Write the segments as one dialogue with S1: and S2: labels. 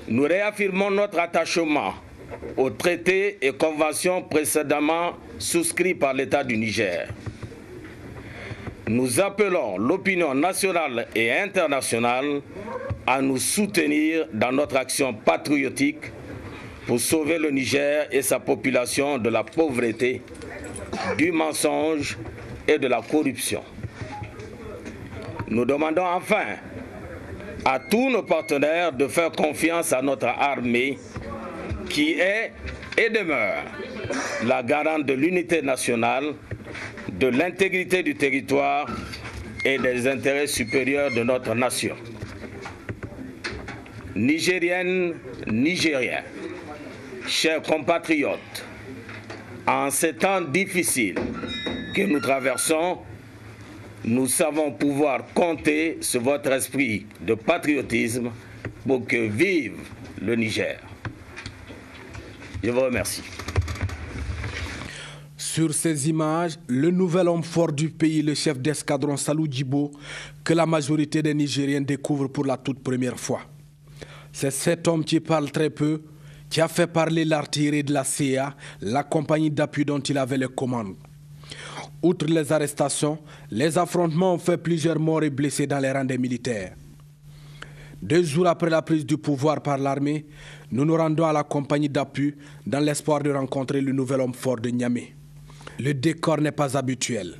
S1: Nous réaffirmons notre attachement aux traités et conventions précédemment souscrits par l'État du Niger. Nous appelons l'opinion nationale et internationale à nous soutenir dans notre action patriotique pour sauver le Niger et sa population de la pauvreté, du mensonge et de la corruption. Nous demandons enfin à tous nos partenaires de faire confiance à notre armée qui est et demeure la garante de l'unité nationale, de l'intégrité du territoire et des intérêts supérieurs de notre nation. Nigériennes, Nigériens, chers compatriotes, en ces temps difficiles que nous traversons, nous savons pouvoir compter sur votre esprit de patriotisme pour que vive le Niger. Je vous remercie.
S2: Sur ces images, le nouvel homme fort du pays, le chef d'escadron Salou Djibo, que la majorité des Nigériens découvrent pour la toute première fois. C'est cet homme qui parle très peu, qui a fait parler l'artillerie de la CIA, la compagnie d'appui dont il avait les commandes. Outre les arrestations, les affrontements ont fait plusieurs morts et blessés dans les rangs des militaires. 2 jours après la prise du pouvoir par l'armée, nous nous rendons à la compagnie d'appui dans l'espoir de rencontrer le nouvel homme fort de Niamey. Le décor n'est pas habituel.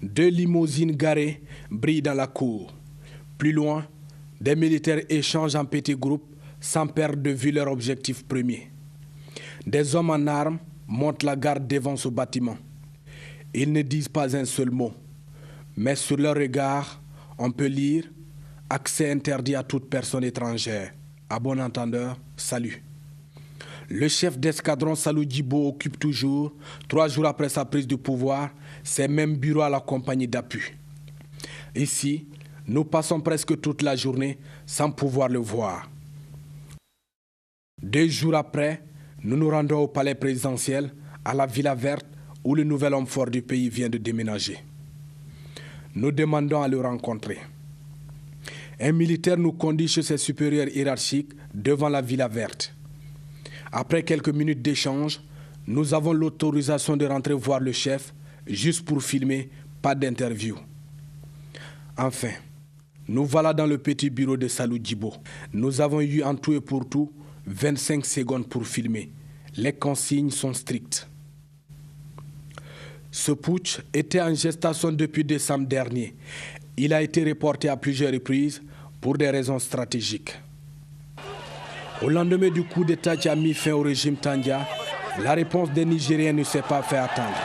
S2: 2 limousines garées brillent dans la cour. Plus loin, des militaires échangent en petits groupes sans perdre de vue leur objectif premier. Des hommes en armes montent la garde devant ce bâtiment. Ils ne disent pas un seul mot, mais sur leur regard, on peut lire « Accès interdit à toute personne étrangère ». À bon entendeur, salut. Le chef d'escadron Salou Djibo occupe toujours, 3 jours après sa prise de pouvoir, ses mêmes bureaux à la compagnie d'appui. Ici, nous passons presque toute la journée sans pouvoir le voir. 2 jours après, nous nous rendons au palais présidentiel, à la Villa Verte, où le nouvel homme fort du pays vient de déménager. Nous demandons à le rencontrer. Un militaire nous conduit chez ses supérieurs hiérarchiques devant la Villa Verte. Après quelques minutes d'échange, nous avons l'autorisation de rentrer voir le chef, juste pour filmer, pas d'interview. Enfin, nous voilà dans le petit bureau de Salou Djibo. Nous avons eu en tout et pour tout 25 secondes pour filmer. Les consignes sont strictes. Ce putsch était en gestation depuis décembre dernier. Il a été reporté à plusieurs reprises pour des raisons stratégiques. Au lendemain du coup d'État qui a mis fin au régime Tandja, la réponse des Nigériens ne s'est pas fait attendre.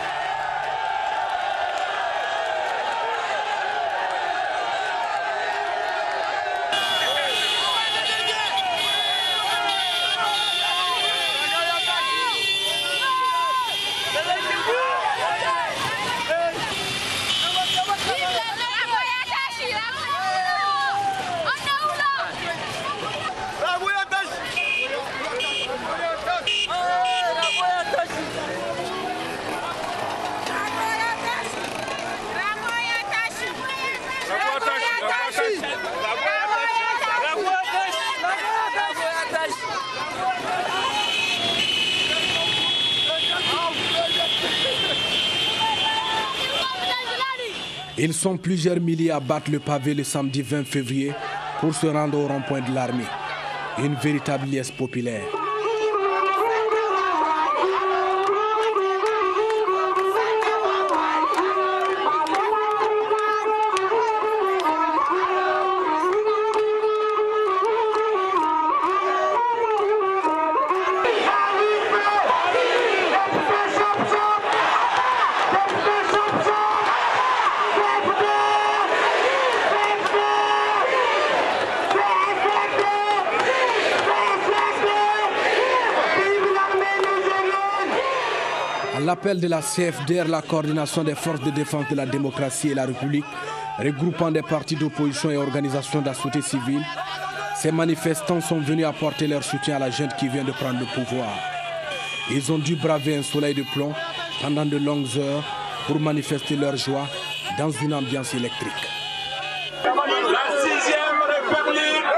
S2: Ils sont plusieurs milliers à battre le pavé le samedi 20 février pour se rendre au rond-point de l'armée. Une véritable liesse populaire. À l'appel de la CFDR, la coordination des forces de défense de la démocratie et la République, regroupant des partis d'opposition et organisations de la société civile, ces manifestants sont venus apporter leur soutien à la junte qui vient de prendre le pouvoir. Ils ont dû braver un soleil de plomb pendant de longues heures pour manifester leur joie dans une ambiance électrique.
S3: La 6e République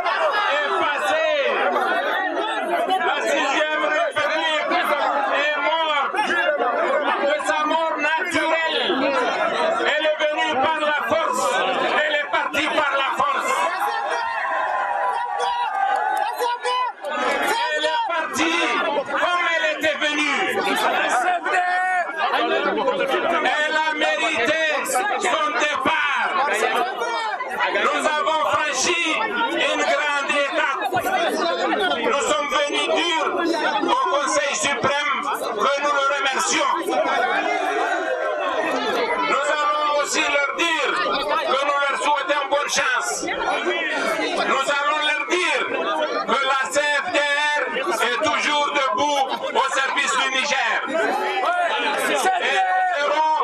S3: son départ, nous avons franchi une grande étape. Nous sommes venus dire au Conseil suprême que nous le remercions. Nous allons aussi leur dire que nous leur souhaitons bonne chance. Nous allons leur dire que la CFDR est toujours debout au service du Niger. Et nous serons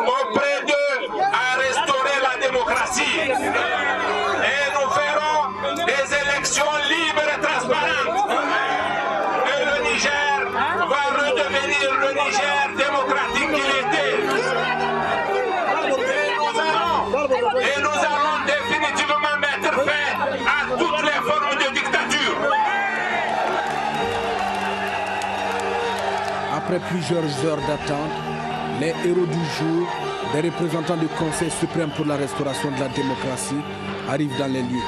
S3: auprès d'eux à restaurer la démocratie. Et nous ferons des élections libres et transparentes. Et le Niger va redevenir le Niger démocratique qu'il était. Et nous allons définitivement mettre fin à toutes les formes de dictature.
S2: Après plusieurs heures d'attente, les héros du jour, des représentants du Conseil suprême pour la restauration de la démocratie, arrivent dans les lieux.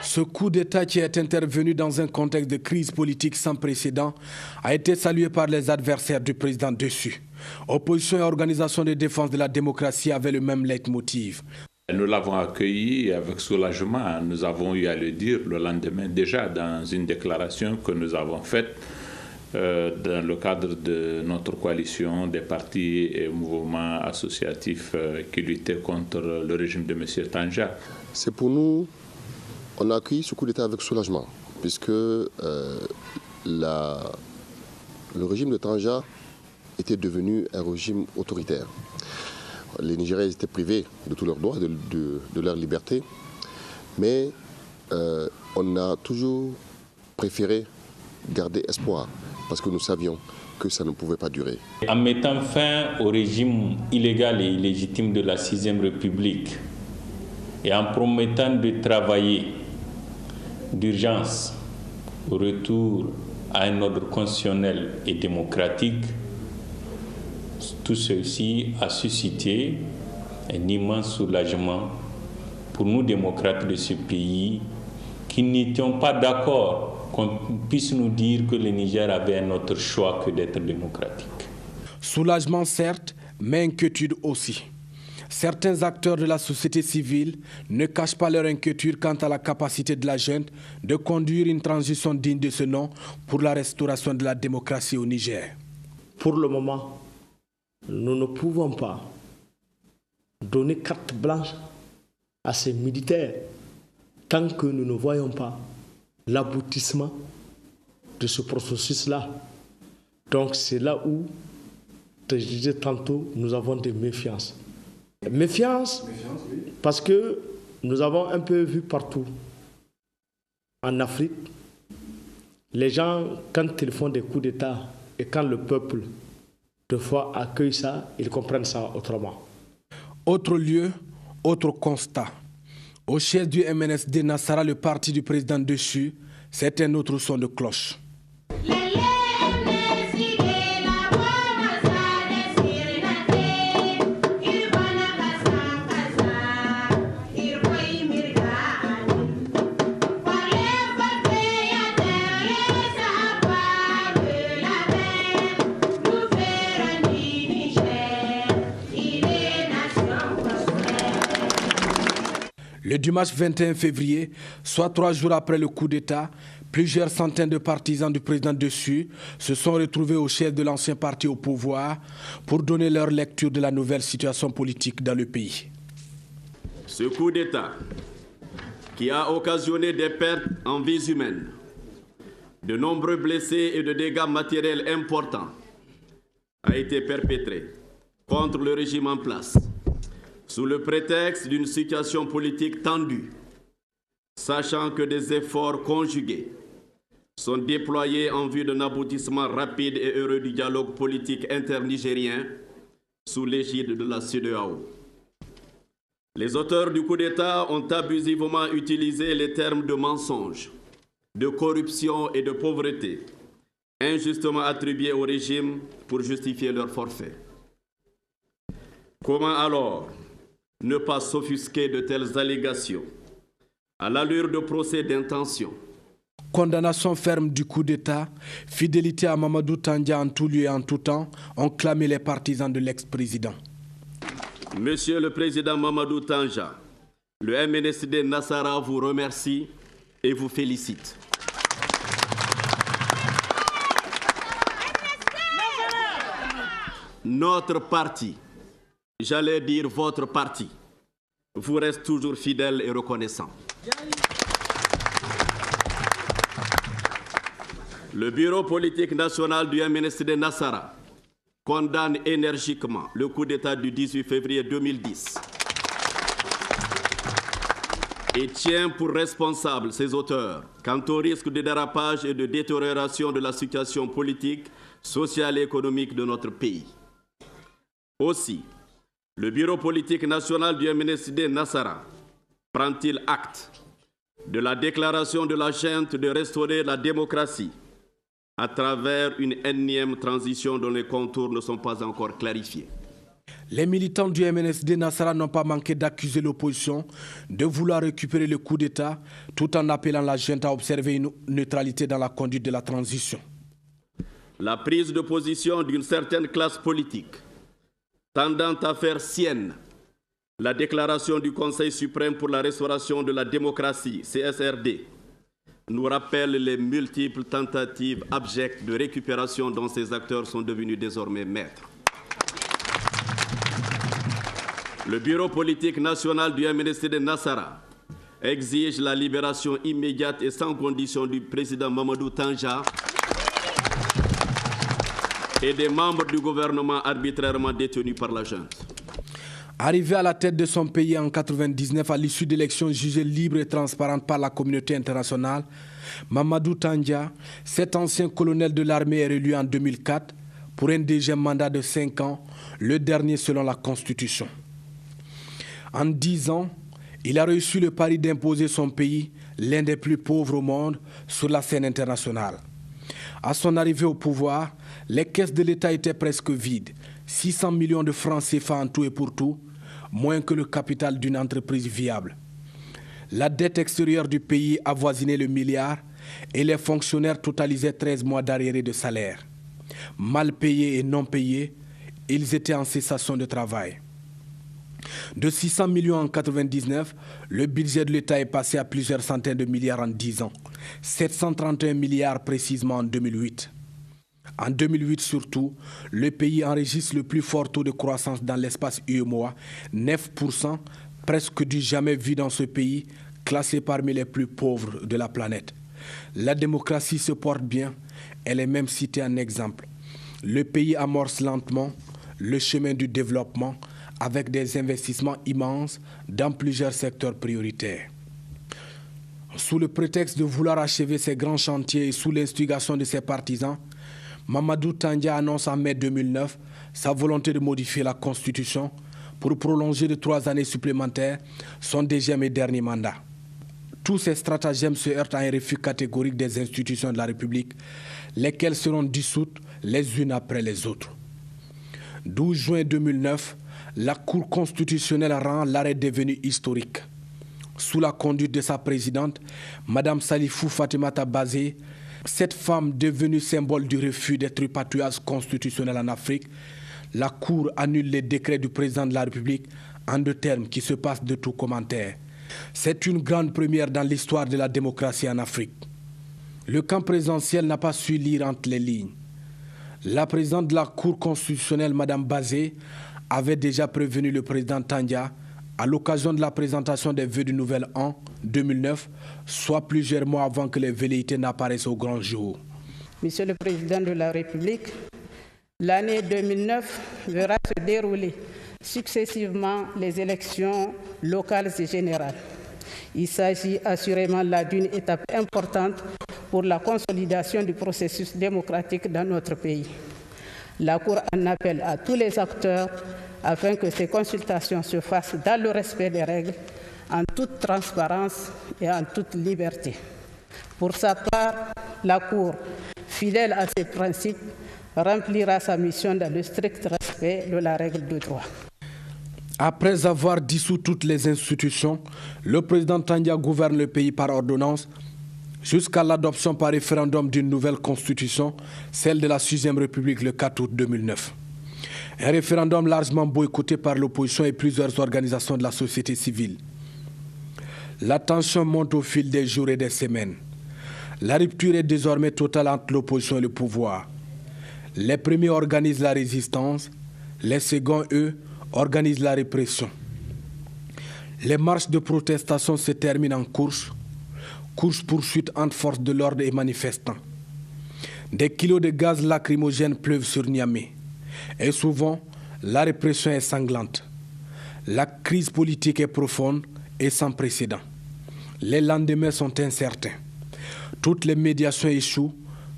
S2: Ce coup d'État qui est intervenu dans un contexte de crise politique sans précédent a été salué par les adversaires du président Dessus. Opposition et organisation de défense de la démocratie avaient le même leitmotiv.
S4: Nous l'avons accueilli avec soulagement. Nous avons eu à le dire le lendemain déjà dans une déclaration que nous avons faite dans le cadre de notre coalition des partis et mouvements associatifs qui luttaient contre le régime de M. Tanja.
S5: C'est pour nous, on a accueilli ce coup d'État avec soulagement, puisque le régime de Tanja était devenu un régime autoritaire. Les Nigériens étaient privés de tous leurs droits, de leur liberté, mais on a toujours préféré garder espoir, parce que nous savions que ça ne pouvait pas durer.
S6: En mettant fin au régime illégal et illégitime de la 6e République et en promettant de travailler d'urgence au retour à un ordre constitutionnel et démocratique, tout ceci a suscité un immense soulagement pour nous démocrates de ce pays qui n'étions pas d'accord qu'on puisse nous dire que le Niger avait un autre choix que d'être démocratique.
S2: Soulagement certes, mais inquiétude aussi. Certains acteurs de la société civile ne cachent pas leur inquiétude quant à la capacité de la junte de conduire une transition digne de ce nom pour la restauration de la démocratie au Niger.
S7: Pour le moment, nous ne pouvons pas donner carte blanche à ces militaires tant que nous ne voyons pas l'aboutissement de ce processus-là. Donc c'est là où, je disais tantôt, nous avons des méfiances. Méfiance, oui. Parce que nous avons un peu vu partout en Afrique, les gens, quand ils font des coups d'État et quand le peuple, de fois, accueille ça, ils comprennent ça autrement.
S2: Autre lieu, autre constat. Au chef du MNSD Nassara, le parti du président Dessus, c'est un autre son de cloche. Le dimanche 21 février, soit 3 jours après le coup d'État, plusieurs centaines de partisans du président Dessus se sont retrouvés au chef de l'ancien parti au pouvoir pour donner leur lecture de la nouvelle situation politique dans le pays.
S8: Ce coup d'État, qui a occasionné des pertes en vies humaines, de nombreux blessés et de dégâts matériels importants, a été perpétré contre le régime en place, sous le prétexte d'une situation politique tendue, sachant que des efforts conjugués sont déployés en vue d'un aboutissement rapide et heureux du dialogue politique internigérien sous l'égide de la CEDEAO. Les auteurs du coup d'État ont abusivement utilisé les termes de mensonge, de corruption et de pauvreté, injustement attribués au régime pour justifier leur forfait. Comment alors ne pas s'offusquer de telles allégations à l'allure de procès d'intention?
S2: Condamnation ferme du coup d'État, fidélité à Mamadou Tandja en tout lieu et en tout temps, ont clamé les partisans de l'ex-président.
S8: Monsieur le Président Mamadou Tandja, le MNSD Nassara vous remercie et vous félicite. Notre parti, j'allais dire votre parti, vous reste toujours fidèle et reconnaissant. Le bureau politique national du MNSD Nassara condamne énergiquement le coup d'État du 18 février 2010 et tient pour responsables ses auteurs quant au risque de dérapage et de détérioration de la situation politique, sociale et économique de notre pays. Aussi, le bureau politique national du MNSD Nassara prend-il acte de la déclaration de la junte de restaurer la démocratie à travers une énième transition dont les contours ne sont pas encore clarifiés.
S2: Les militants du MNSD Nassara n'ont pas manqué d'accuser l'opposition de vouloir récupérer le coup d'État tout en appelant la junte à observer une neutralité dans la conduite de la transition.
S8: La prise de position d'une certaine classe politique tendant à faire sienne la déclaration du Conseil suprême pour la restauration de la démocratie, CSRD, nous rappelle les multiples tentatives abjectes de récupération dont ces acteurs sont devenus désormais maîtres. Le bureau politique national du MNSD Nassara exige la libération immédiate et sans condition du président Mamadou Tandja et des membres du gouvernement arbitrairement détenus par la junte.
S2: Arrivé à la tête de son pays en 1999 à l'issue d'élections jugées libres et transparentes par la communauté internationale, Mamadou Tandja, cet ancien colonel de l'armée, est réélu en 2004 pour un deuxième mandat de 5 ans, le dernier selon la Constitution. En 10 ans, il a réussi le pari d'imposer son pays, l'un des plus pauvres au monde, sur la scène internationale. À son arrivée au pouvoir, les caisses de l'État étaient presque vides, 600 millions de francs CFA en tout et pour tout, moins que le capital d'une entreprise viable. La dette extérieure du pays avoisinait le milliard et les fonctionnaires totalisaient 13 mois d'arriérés de salaire. Mal payés et non payés, ils étaient en cessation de travail. De 600 millions en 1999, le budget de l'État est passé à plusieurs centaines de milliards en 10 ans, 731 milliards précisément en 2008. En 2008 surtout, le pays enregistre le plus fort taux de croissance dans l'espace UEMOA, 9%, presque du jamais vu dans ce pays, classé parmi les plus pauvres de la planète. La démocratie se porte bien, elle est même citée en exemple. Le pays amorce lentement le chemin du développement avec des investissements immenses dans plusieurs secteurs prioritaires. Sous le prétexte de vouloir achever ces grands chantiers et sous l'instigation de ses partisans, Mamadou Tandja annonce en mai 2009 sa volonté de modifier la Constitution pour prolonger de 3 années supplémentaires son deuxième et dernier mandat. Tous ces stratagèmes se heurtent à un refus catégorique des institutions de la République, lesquelles seront dissoutes les unes après les autres. 12 juin 2009, la Cour constitutionnelle rend l'arrêt devenu historique. Sous la conduite de sa présidente, Mme Salifou Fatimata Bazé, cette femme devenue symbole du refus des tripatouillages constitutionnels en Afrique, la Cour annule les décrets du président de la République en 2 termes qui se passent de tout commentaire. C'est une grande première dans l'histoire de la démocratie en Afrique. Le camp présidentiel n'a pas su lire entre les lignes. La présidente de la Cour constitutionnelle, Mme Bazé, avait déjà prévenu le président Tandja à l'occasion de la présentation des vœux du Nouvel An 2009, soit plusieurs mois avant que les velléités n'apparaissent au grand jour.
S9: Monsieur le Président de la République, l'année 2009 verra se dérouler successivement les élections locales et générales. Il s'agit assurément là d'une étape importante pour la consolidation du processus démocratique dans notre pays. La Cour en appelle à tous les acteurs afin que ces consultations se fassent dans le respect des règles, en toute transparence et en toute liberté. Pour sa part, la Cour, fidèle à ses principes, remplira sa mission dans le strict respect de la règle de droit.
S2: Après avoir dissous toutes les institutions, le président Tandja gouverne le pays par ordonnance jusqu'à l'adoption par référendum d'une nouvelle constitution, celle de la 6e République le 4 août 2009. Un référendum largement boycotté par l'opposition et plusieurs organisations de la société civile. La tension monte au fil des jours et des semaines. La rupture est désormais totale entre l'opposition et le pouvoir. Les premiers organisent la résistance, les seconds, eux, organisent la répression. Les marches de protestation se terminent en course-poursuite entre forces de l'ordre et manifestants. Des kilos de gaz lacrymogène pleuvent sur Niamey. Et souvent, la répression est sanglante. La crise politique est profonde et sans précédent. Les lendemains sont incertains. Toutes les médiations échouent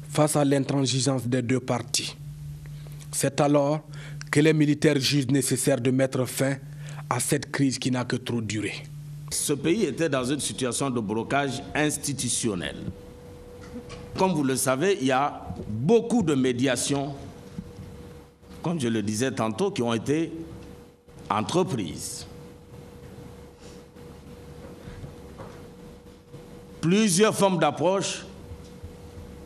S2: face à l'intransigeance des deux parties. C'est alors que les militaires jugent nécessaire de mettre fin à cette crise qui n'a que trop duré.
S1: Ce pays était dans une situation de blocage institutionnel. Comme vous le savez, il y a beaucoup de médiations, comme je le disais tantôt, qui ont été entreprises. Plusieurs formes d'approche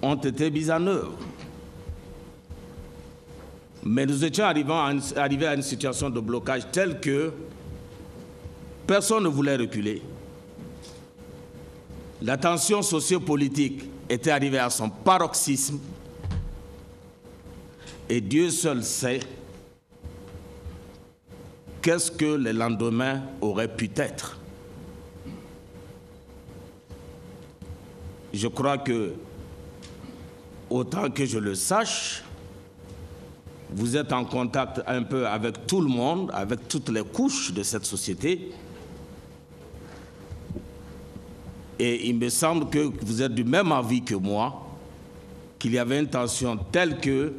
S1: ont été mises en œuvre. Mais nous étions arrivés à une situation de blocage telle que personne ne voulait reculer. La tension sociopolitique était arrivée à son paroxysme et Dieu seul sait qu'est-ce que le lendemain aurait pu être. Je crois que, autant que je le sache, vous êtes en contact un peu avec tout le monde, avec toutes les couches de cette société. Et il me semble que vous êtes du même avis que moi, qu'il y avait une tension telle que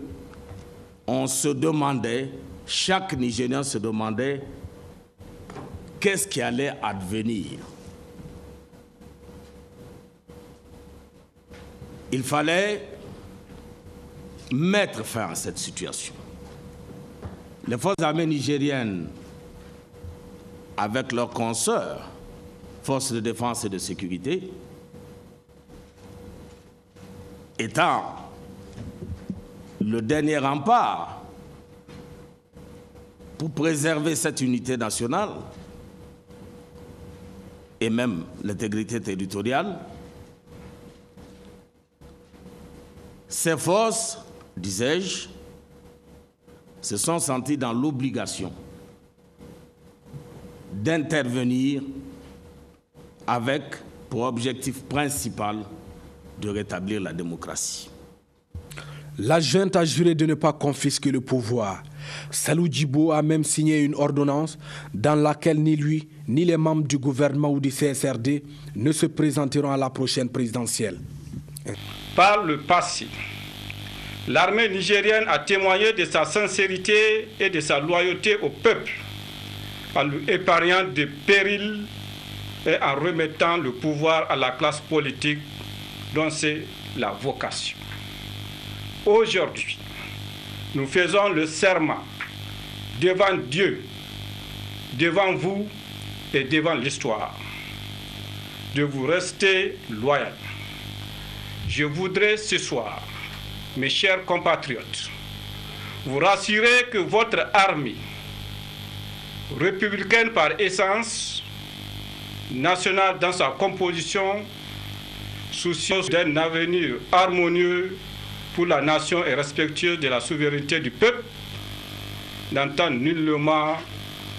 S1: on se demandait, chaque Nigérien se demandait qu'est-ce qui allait advenir. Il fallait mettre fin à cette situation. Les forces armées nigériennes, avec leurs consoeurs, forces de défense et de sécurité, étant le dernier rempart pour préserver cette unité nationale et même l'intégrité territoriale, ces forces, disais-je, se sont senties dans l'obligation d'intervenir avec pour objectif principal de rétablir la démocratie.
S2: La junte a juré de ne pas confisquer le pouvoir. Salou Djibo a même signé une ordonnance dans laquelle ni lui, ni les membres du gouvernement ou du CSRD ne se présenteront à la prochaine présidentielle.
S10: Par le passé, l'armée nigérienne a témoigné de sa sincérité et de sa loyauté au peuple en lui épargnant des périls et en remettant le pouvoir à la classe politique dont c'est la vocation. Aujourd'hui, nous faisons le serment devant Dieu, devant vous et devant l'histoire, de vous rester loyal. Je voudrais ce soir, mes chers compatriotes, vous rassurer que votre armée, républicaine par essence, nationale dans sa composition, soucieuse d'un avenir harmonieux pour la nation et respectueuse de la souveraineté du peuple, n'entend nullement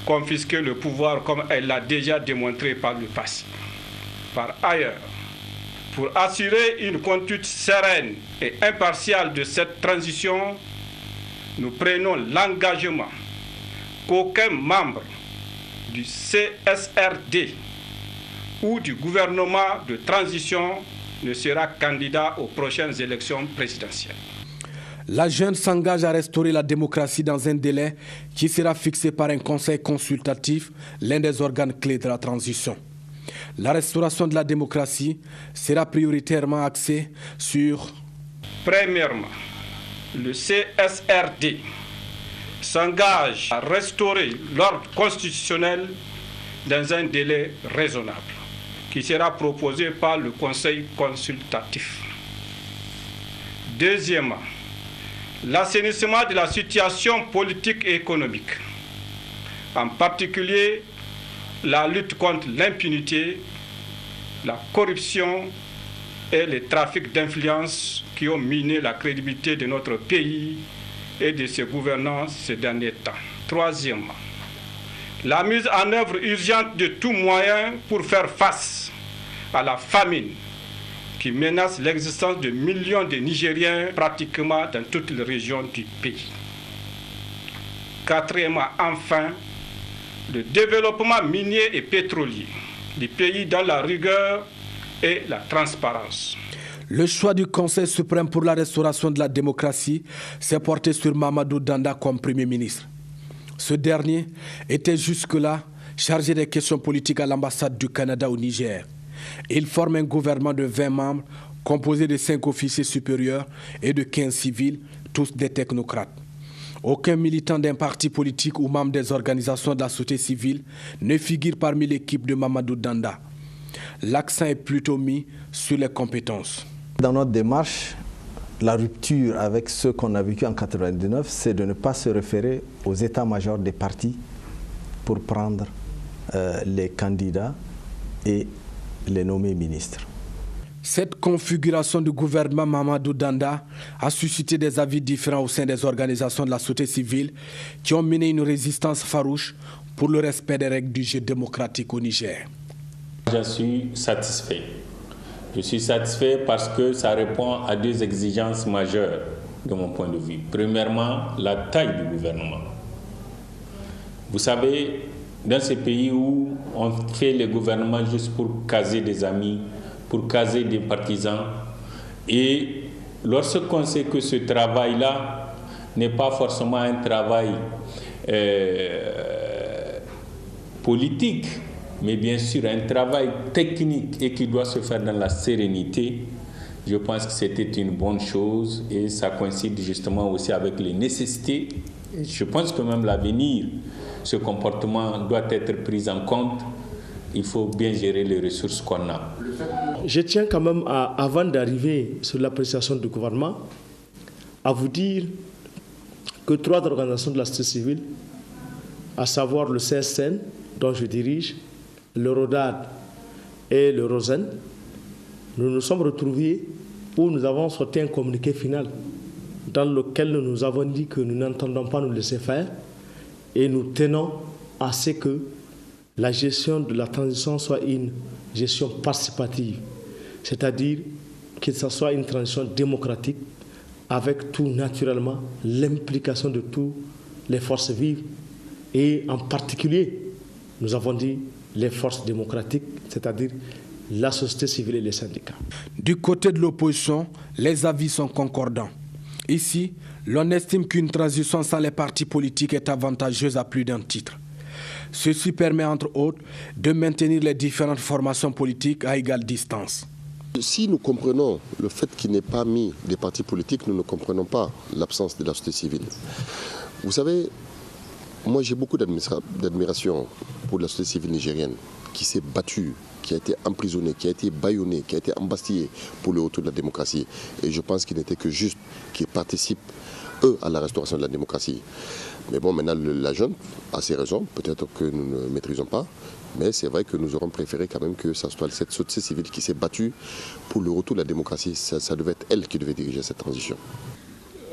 S10: confisquer le pouvoir comme elle l'a déjà démontré par le passé. Par ailleurs, pour assurer une conduite sereine et impartiale de cette transition, nous prenons l'engagement qu'aucun membre du CSRD ou du gouvernement de transition ne sera candidat aux prochaines élections présidentielles.
S2: La jeune s'engage à restaurer la démocratie dans un délai qui sera fixé par un conseil consultatif, l'un des organes clés de la transition. La restauration de la démocratie sera prioritairement axée sur...
S10: Premièrement, le CSRD s'engage à restaurer l'ordre constitutionnel dans un délai raisonnable, qui sera proposé par le Conseil consultatif. Deuxièmement, l'assainissement de la situation politique et économique, en particulier la lutte contre l'impunité, la corruption et les trafics d'influence qui ont miné la crédibilité de notre pays et de ses gouvernants ces derniers temps. Troisièmement, la mise en œuvre urgente de tous moyens pour faire face à la famine qui menace l'existence de millions de Nigériens pratiquement dans toutes les régions du pays. Quatrièmement, enfin, le développement minier et pétrolier du pays dans la rigueur et la transparence.
S2: Le choix du Conseil suprême pour la restauration de la démocratie s'est porté sur Mamadou Danda comme Premier ministre. Ce dernier était jusque-là chargé des questions politiques à l'ambassade du Canada au Niger. Il forme un gouvernement de 20 membres composé de 5 officiers supérieurs et de 15 civils, tous des technocrates. Aucun militant d'un parti politique ou membre des organisations de la société civile ne figure parmi l'équipe de Mamadou Danda. L'accent est plutôt mis sur les compétences.
S11: Dans notre démarche, la rupture avec ce qu'on a vécu en 1999, c'est de ne pas se référer aux états-majors des partis pour prendre les candidats et les nommer ministres.
S2: Cette configuration du gouvernement Mamadou Danda a suscité des avis différents au sein des organisations de la société civile qui ont mené une résistance farouche pour le respect des règles du jeu démocratique au Niger.
S6: Je suis satisfait. Je suis satisfait parce que ça répond à 2 exigences majeures de mon point de vue. Premièrement, la taille du gouvernement. Vous savez, dans ces pays où on fait les gouvernements juste pour caser des amis, pour caser des partisans, et lorsqu'on sait que ce travail-là n'est pas forcément un travail politique, mais bien sûr un travail technique et qui doit se faire dans la sérénité, je pense que c'était une bonne chose et ça coïncide justement aussi avec les nécessités. Je pense que même l'avenir, ce comportement doit être pris en compte. Il faut bien gérer les ressources qu'on a.
S7: Je tiens quand même, avant d'arriver sur l'appréciation du gouvernement, à vous dire que 3 organisations de la société civile, à savoir le CSN, dont je dirige, le RODAD et le ROSEN, nous nous sommes retrouvés où nous avons sorti un communiqué final dans lequel nous avons dit que nous n'entendons pas nous laisser faire et nous tenons à ce que la gestion de la transition soit une gestion participative, c'est-à-dire que ce soit une transition démocratique avec tout naturellement l'implication de toutes les forces vives et en particulier, nous avons dit les forces démocratiques, c'est-à-dire la société civile et les syndicats.
S2: Du côté de l'opposition, les avis sont concordants. Ici, l'on estime qu'une transition sans les partis politiques est avantageuse à plus d'un titre. Ceci permet entre autres de maintenir les différentes formations politiques à égale distance.
S5: Si nous comprenons le fait qu'il n'ait pas mis des partis politiques, nous ne comprenons pas l'absence de la société civile. Vous savez, moi j'ai beaucoup d'admiration pour la société civile nigérienne qui s'est battue, qui a été emprisonnée, qui a été bâillonnée, qui a été embastillée pour le retour de la démocratie. Et je pense qu'il n'était que juste qu'ils participent, eux, à la restauration de la démocratie. Mais bon, maintenant, la jeune a ses raisons, peut-être que nous ne maîtrisons pas, Mais c'est vrai que nous aurons préféré quand même que ce soit cette société civile qui s'est battue pour le retour de la démocratie. Ça devait être elle qui devait diriger cette transition.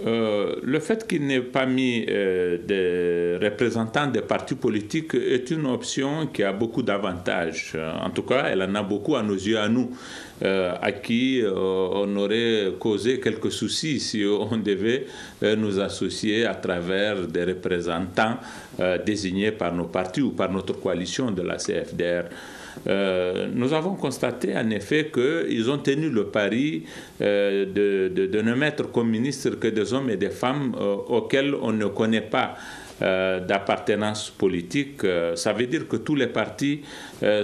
S4: Le fait qu'il n'ait pas mis des représentants des partis politiques est une option qui a beaucoup d'avantages. En tout cas, elle en a beaucoup à nos yeux, à nous, à qui on aurait causé quelques soucis si on devait nous associer à travers des représentants désignés par nos partis ou par notre coalition de la CFDR. Nous avons constaté en effet qu'ils ont tenu le pari de ne mettre comme ministres que des hommes et des femmes auxquels on ne connaît pas d'appartenance politique. Ça veut dire que tous les partis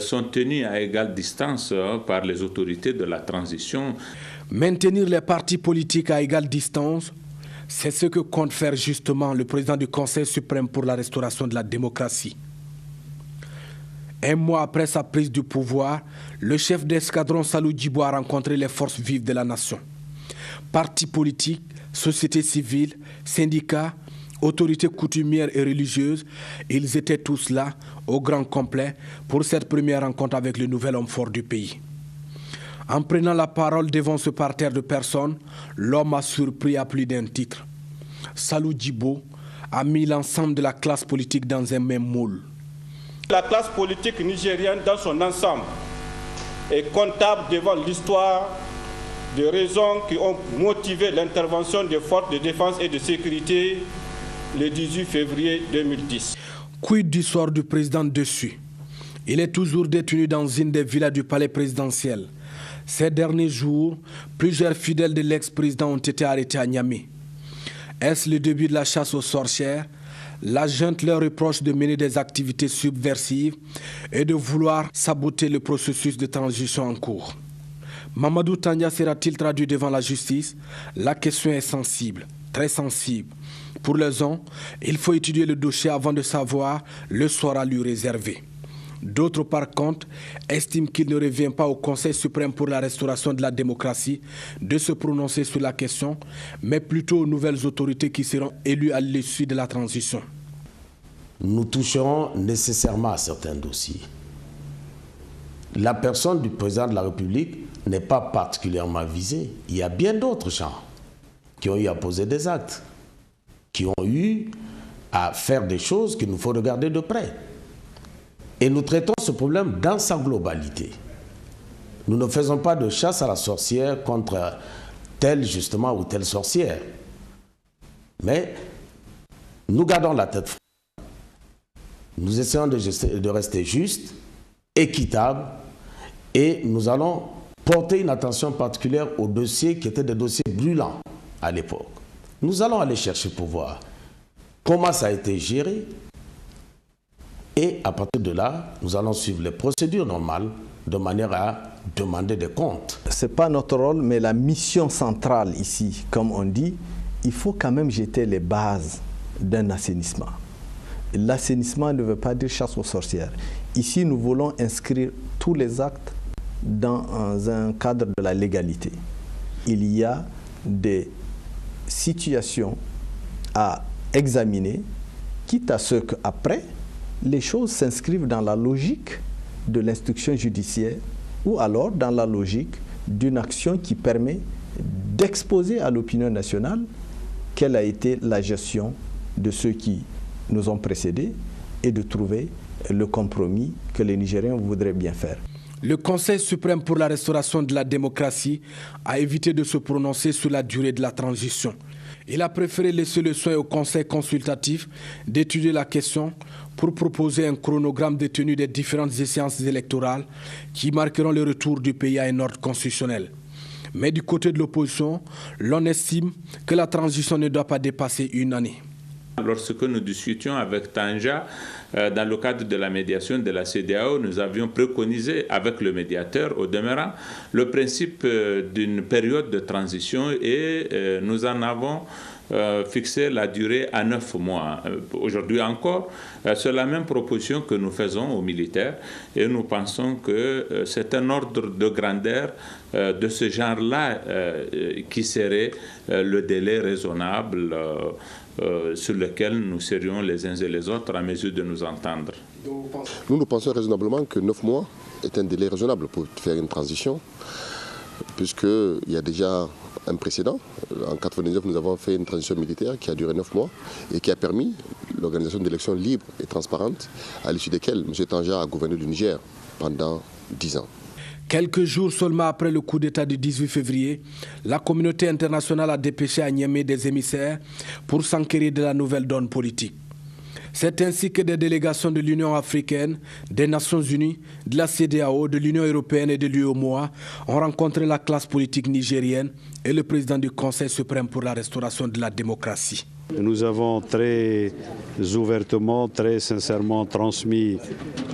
S4: sont tenus à égale distance par les autorités de la transition.
S2: Maintenir les partis politiques à égale distance, c'est ce que compte faire justement le président du Conseil suprême pour la restauration de la démocratie. Un mois après sa prise du pouvoir, le chef d'escadron Salou Djibo a rencontré les forces vives de la nation. Partis politiques, sociétés civiles, syndicats, autorités coutumières et religieuses, ils étaient tous là, au grand complet, pour cette première rencontre avec le nouvel homme fort du pays. En prenant la parole devant ce parterre de personnes, l'homme a surpris à plus d'un titre. Salou Djibo a mis l'ensemble de la classe politique dans un même moule.
S10: La classe politique nigérienne dans son ensemble est comptable devant l'histoire des raisons qui ont motivé l'intervention des forces de défense et de sécurité le 18 février 2010.
S2: Quid du sort du président dessus? Il est toujours détenu dans une des villas du palais présidentiel. Ces derniers jours, plusieurs fidèles de l'ex-président ont été arrêtés à Niamey. Est-ce le début de la chasse aux sorcières? La junte leur reproche de mener des activités subversives et de vouloir saboter le processus de transition en cours. Mamadou Tania sera-t-il traduit devant la justice? La question est sensible, très sensible. Pour les uns, il faut étudier le dossier avant de savoir le sort à lui réservé. D'autres, par contre, estiment qu'il ne revient pas au Conseil suprême pour la restauration de la démocratie de se prononcer sur la question, mais plutôt aux nouvelles autorités qui seront élues à l'issue de la transition.
S12: Nous toucherons nécessairement à certains dossiers. La personne du président de la République n'est pas particulièrement visée. Il y a bien d'autres gens qui ont eu à poser des actes, qui ont eu à faire des choses qu'il nous faut regarder de près. Et nous traitons ce problème dans sa globalité. Nous ne faisons pas de chasse à la sorcière contre telle justement ou telle sorcière. Mais nous gardons la tête froide. Nous essayons de rester justes, équitables, et nous allons porter une attention particulière aux dossiers qui étaient des dossiers brûlants à l'époque. Nous allons aller chercher pour voir comment ça a été géré. Et à partir de là, nous allons suivre les procédures normales de manière à demander des comptes.
S11: Ce n'est pas notre rôle, mais la mission centrale ici, comme on dit, il faut quand même jeter les bases d'un assainissement. L'assainissement ne veut pas dire chasse aux sorcières. Ici, nous voulons inscrire tous les actes dans un cadre de la légalité. Il y a des situations à examiner, quitte à ce qu'après, les choses s'inscrivent dans la logique de l'instruction judiciaire ou alors dans la logique d'une action qui permet d'exposer à l'opinion nationale quelle a été la gestion de ceux qui nous ont précédés et de trouver le compromis que les Nigériens voudraient bien faire.
S2: Le Conseil suprême pour la restauration de la démocratie a évité de se prononcer sur la durée de la transition. Il a préféré laisser le soin au Conseil consultatif d'étudier la question pour proposer un chronogramme de tenue des différentes échéances électorales qui marqueront le retour du pays à un ordre constitutionnel. Mais du côté de l'opposition, l'on estime que la transition ne doit pas dépasser une année.
S4: Lorsque nous discutions avec Tanja, dans le cadre de la médiation de la CEDEAO, nous avions préconisé avec le médiateur, au demeurant, le principe d'une période de transition et nous en avons fixé la durée à 9 mois. Aujourd'hui encore, c'est la même proposition que nous faisons aux militaires et nous pensons que c'est un ordre de grandeur de ce genre-là qui serait le délai raisonnable sur lequel nous serions les uns et les autres à mesure de nous entendre.
S5: Nous pensons raisonnablement que 9 mois est un délai raisonnable pour faire une transition, puisqu'il y a déjà un précédent. En 1999, nous avons fait une transition militaire qui a duré 9 mois et qui a permis l'organisation d'élections libres et transparentes, à l'issue desquelles M. Tanja a gouverné le Niger pendant 10 ans.
S2: Quelques jours seulement après le coup d'État du 18 février, la communauté internationale a dépêché à Niamey des émissaires pour s'enquérir de la nouvelle donne politique. C'est ainsi que des délégations de l'Union africaine, des Nations unies, de la CEDEAO, de l'Union européenne et de l'UEMOA ont rencontré la classe politique nigérienne et le président du Conseil suprême pour la restauration de la démocratie.
S13: Nous avons très ouvertement, très sincèrement transmis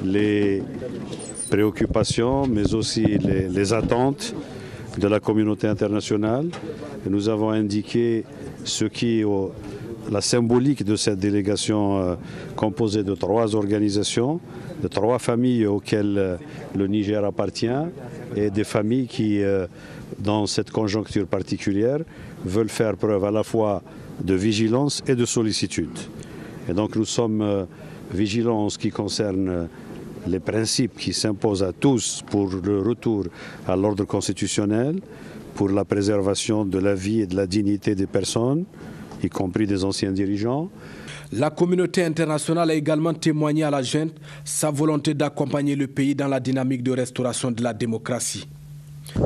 S13: les préoccupations, mais aussi les attentes de la communauté internationale. Et nous avons indiqué ce qui est la symbolique de cette délégation composée de 3 organisations, de 3 familles auxquelles le Niger appartient et des familles qui, dans cette conjoncture particulière, veulent faire preuve à la fois de vigilance et de sollicitude. Et donc nous sommes vigilants en ce qui concerne les principes qui s'imposent à tous pour le retour à l'ordre constitutionnel, pour la préservation de la vie et de la dignité des personnes, y compris des anciens dirigeants.
S2: La communauté internationale a également témoigné à la junte sa volonté d'accompagner le pays dans la dynamique de restauration de la démocratie.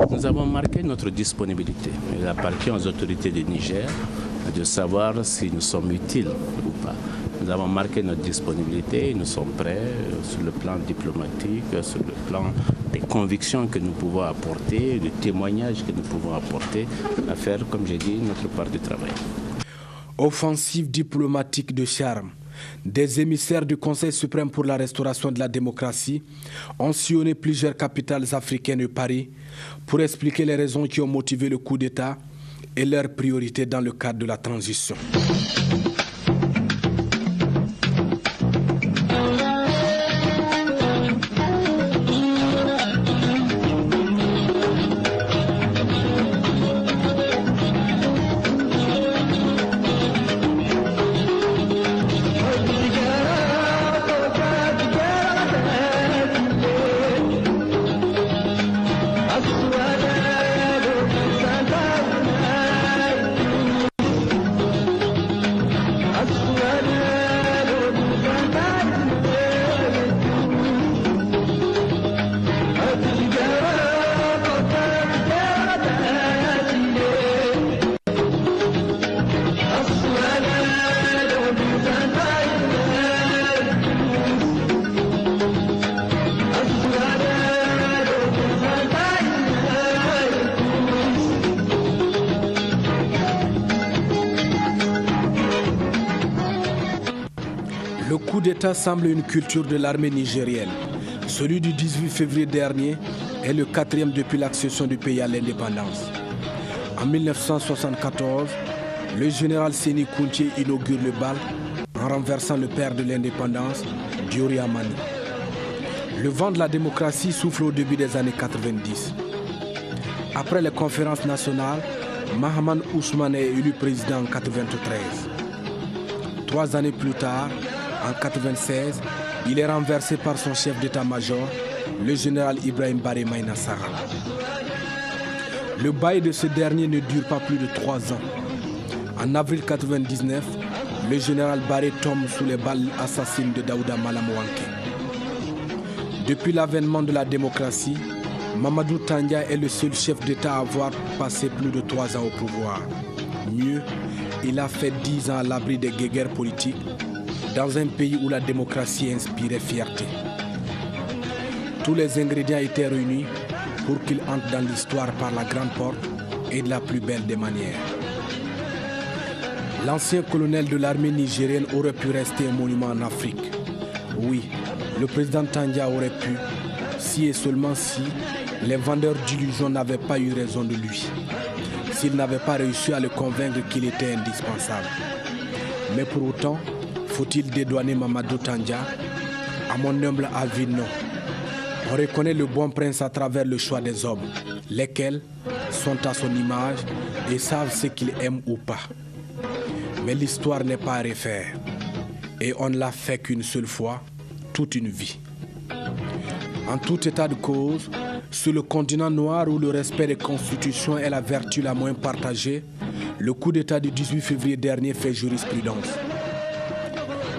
S14: Nous avons marqué notre disponibilité. Il appartient aux autorités du Niger de savoir si nous sommes utiles ou pas. Nous avons marqué notre disponibilité, nous sommes prêts sur le plan diplomatique, sur le plan des convictions que nous pouvons apporter, des témoignages que nous pouvons apporter, à faire, comme j'ai dit, notre part du travail.
S2: Offensive diplomatique de charme. Des émissaires du Conseil suprême pour la restauration de la démocratie ont sillonné plusieurs capitales africaines et Paris pour expliquer les raisons qui ont motivé le coup d'État et leurs priorités dans le cadre de la transition. Le coup d'État semble une culture de l'armée nigérienne. Celui du 18 février dernier est le 4e depuis l'accession du pays à l'indépendance. En 1974, le général Séni Kounché inaugure le bal en renversant le père de l'indépendance, Diori Amani. Le vent de la démocratie souffle au début des années 90. Après les conférences nationales, Mahaman Ousmane est élu président en 1993. 3 années plus tard, en 1996, il est renversé par son chef d'état-major, le général Ibrahim Baré Maïna Sara. Le bail de ce dernier ne dure pas plus de 3 ans. En avril 1999, le général Baré tombe sous les balles assassines de Daouda Malamouanké. Depuis l'avènement de la démocratie, Mamadou Tandja est le seul chef d'État à avoir passé plus de 3 ans au pouvoir. Mieux, il a fait 10 ans à l'abri des guéguerres politiques dans un pays où la démocratie inspirait fierté. Tous les ingrédients étaient réunis pour qu'il entre dans l'histoire par la grande porte et de la plus belle des manières. L'ancien colonel de l'armée nigérienne aurait pu rester un monument en Afrique. Oui, le président Tandja aurait pu, si et seulement si les vendeurs d'illusions n'avaient pas eu raison de lui, s'ils n'avaient pas réussi à le convaincre qu'il était indispensable. Mais pour autant, faut-il dédouaner Mamadou Tandja? À mon humble avis, non. On reconnaît le bon prince à travers le choix des hommes, lesquels sont à son image et savent ce qu'il aime ou pas. Mais l'histoire n'est pas à refaire. Et on ne l'a fait qu'une seule fois, toute une vie. En tout état de cause, sur le continent noir où le respect des constitutions est la vertu la moins partagée, le coup d'État du 18 février dernier fait jurisprudence.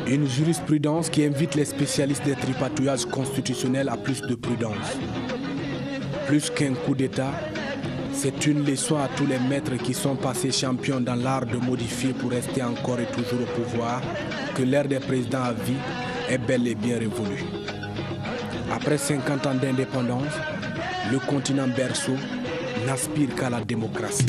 S2: Une jurisprudence qui invite les spécialistes des tripatouillages constitutionnels à plus de prudence. Plus qu'un coup d'État, c'est une leçon à tous les maîtres qui sont passés champions dans l'art de modifier pour rester encore et toujours au pouvoir que l'ère des présidents à vie est bel et bien révolue. Après 50 ans d'indépendance, le continent berceau n'aspire qu'à la démocratie.